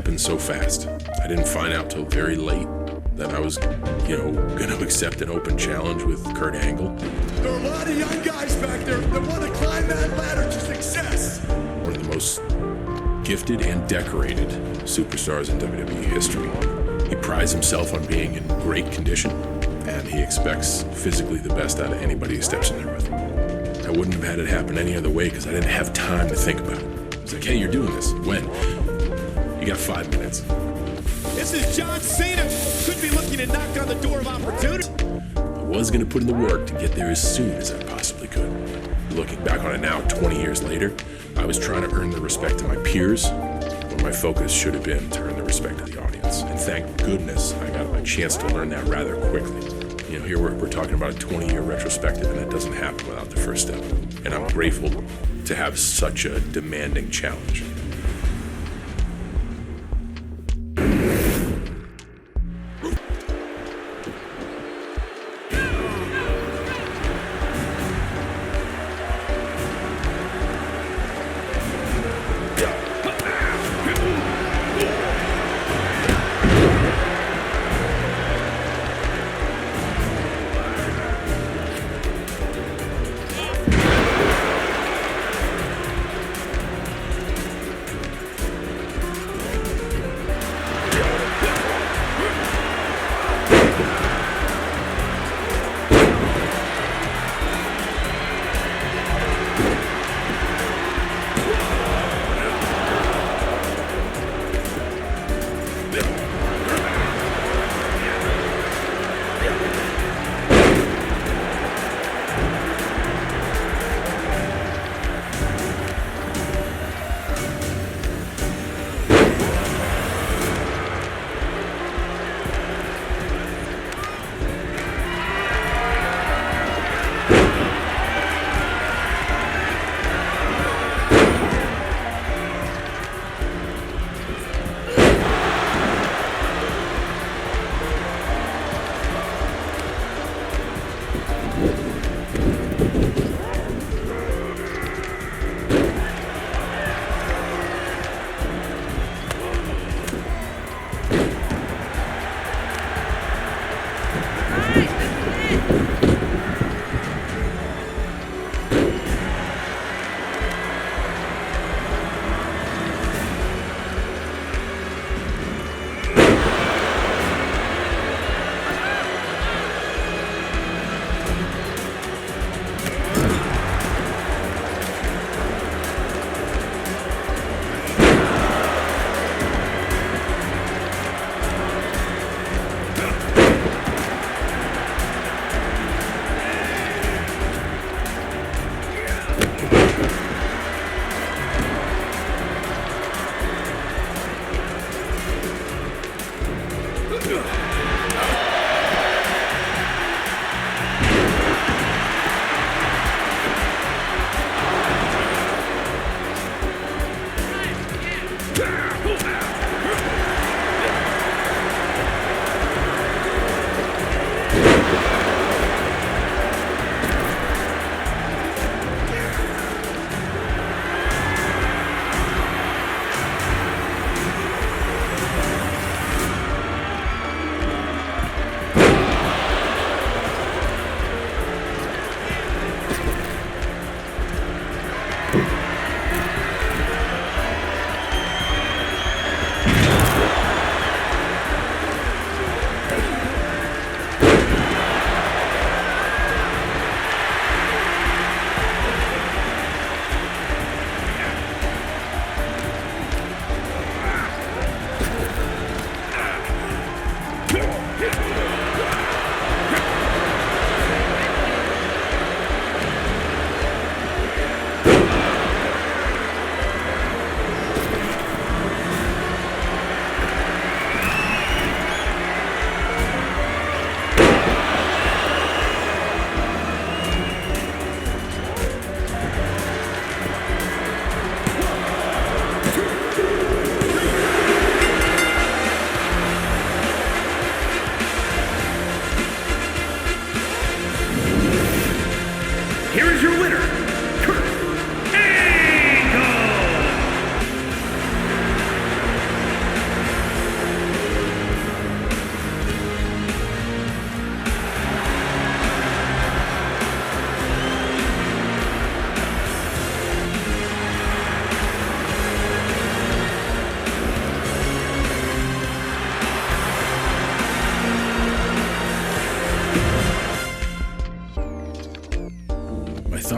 happened so fast. I didn't find out till very late that I was, going to accept an open challenge with Kurt Angle. There are a lot of young guys back there that want to climb that ladder to success. One of the most gifted and decorated superstars in WWE history. He prides himself on being in great condition, and he expects physically the best out of anybody who steps in there with him. I wouldn't have had it happen any other way because I didn't have time to think about it. It's like, hey, you're doing this. When? You got 5 minutes. This is John Cena. Could be looking to knock on the door of opportunity. I was going to put in the work to get there as soon as I possibly could. Looking back on it now, 20 years later, I was trying to earn the respect of my peers when my focus should have been to earn the respect of the audience. And thank goodness I got a chance to learn that rather quickly. Here we're talking about a 20-year retrospective, and that doesn't happen without the first step. And I'm grateful to have such a demanding challenge.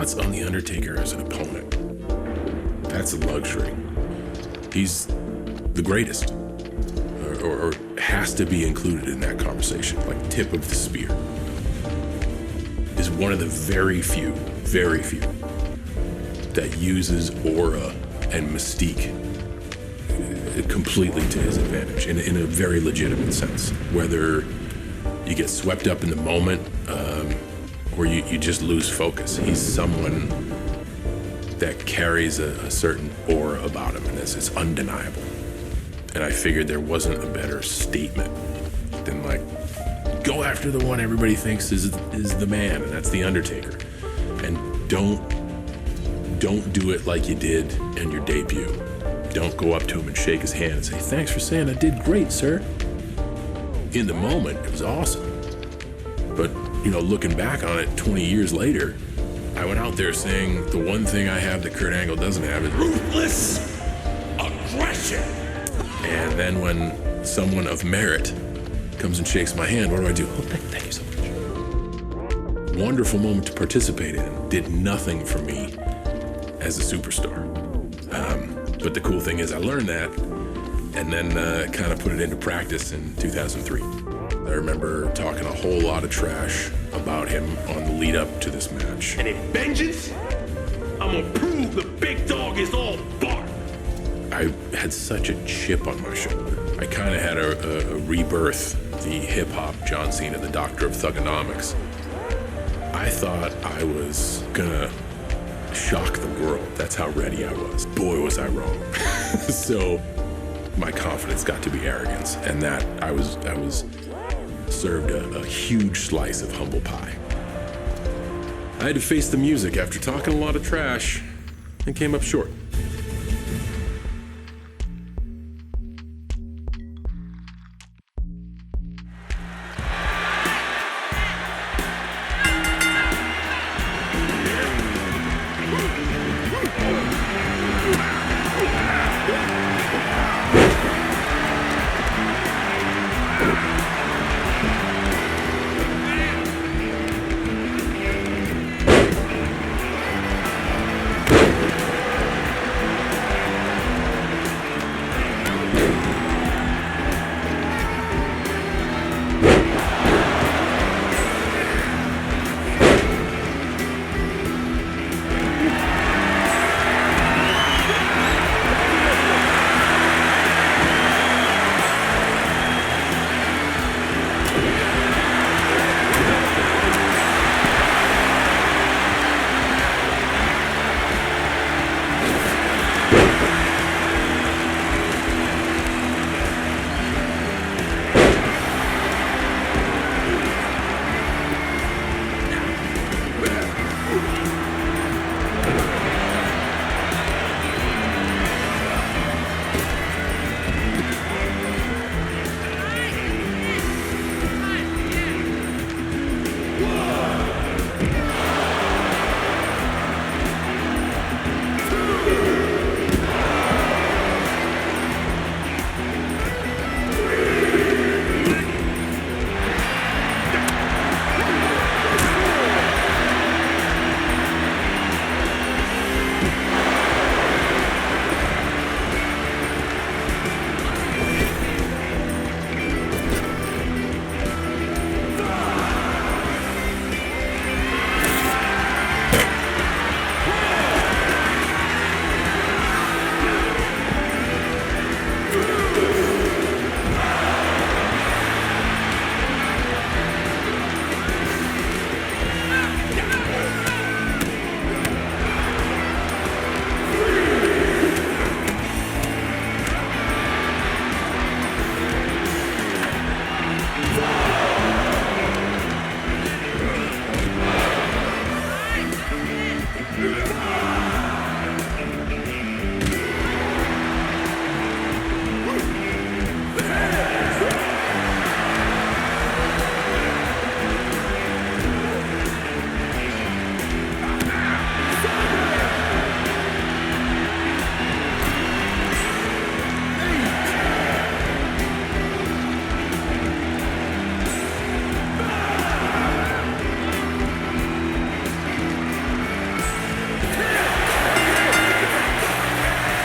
thoughts on The Undertaker as an opponent? That's a luxury. He's the greatest, or has to be included in that conversation, like tip of the spear. Is one of the very few that uses aura and mystique completely to his advantage in a very legitimate sense. Whether you get swept up in the moment or you just lose focus, he's someone that carries a certain aura about him, and it's undeniable. And I figured there wasn't a better statement than like, go after the one everybody thinks is the man, and that's The Undertaker. And don't do it like you did in your debut. Don't go up to him and shake his hand and say, thanks for saying I did great, sir. In the moment, it was awesome. But, looking back on it 20 years later, I went out there saying the one thing I have that Kurt Angle doesn't have is ruthless aggression. And then when someone of merit comes and shakes my hand, what do I do? Oh, thank you so much. Wonderful moment to participate in. Did nothing for me as a superstar. But the cool thing is I learned that and then kind of put it into practice in 2003. I remember talking a whole lot of trash about him on the lead up to this match. And in vengeance, I'm gonna prove the big dog is all bark. I had such a chip on my shoulder. I kind of had a rebirth, the hip-hop John Cena, the doctor of thugonomics. I thought I was gonna shock the world. That's how ready I was. Boy, was I wrong. So my confidence got to be arrogance, and that I was served a huge slice of humble pie. I had to face the music after talking a lot of trash and came up short.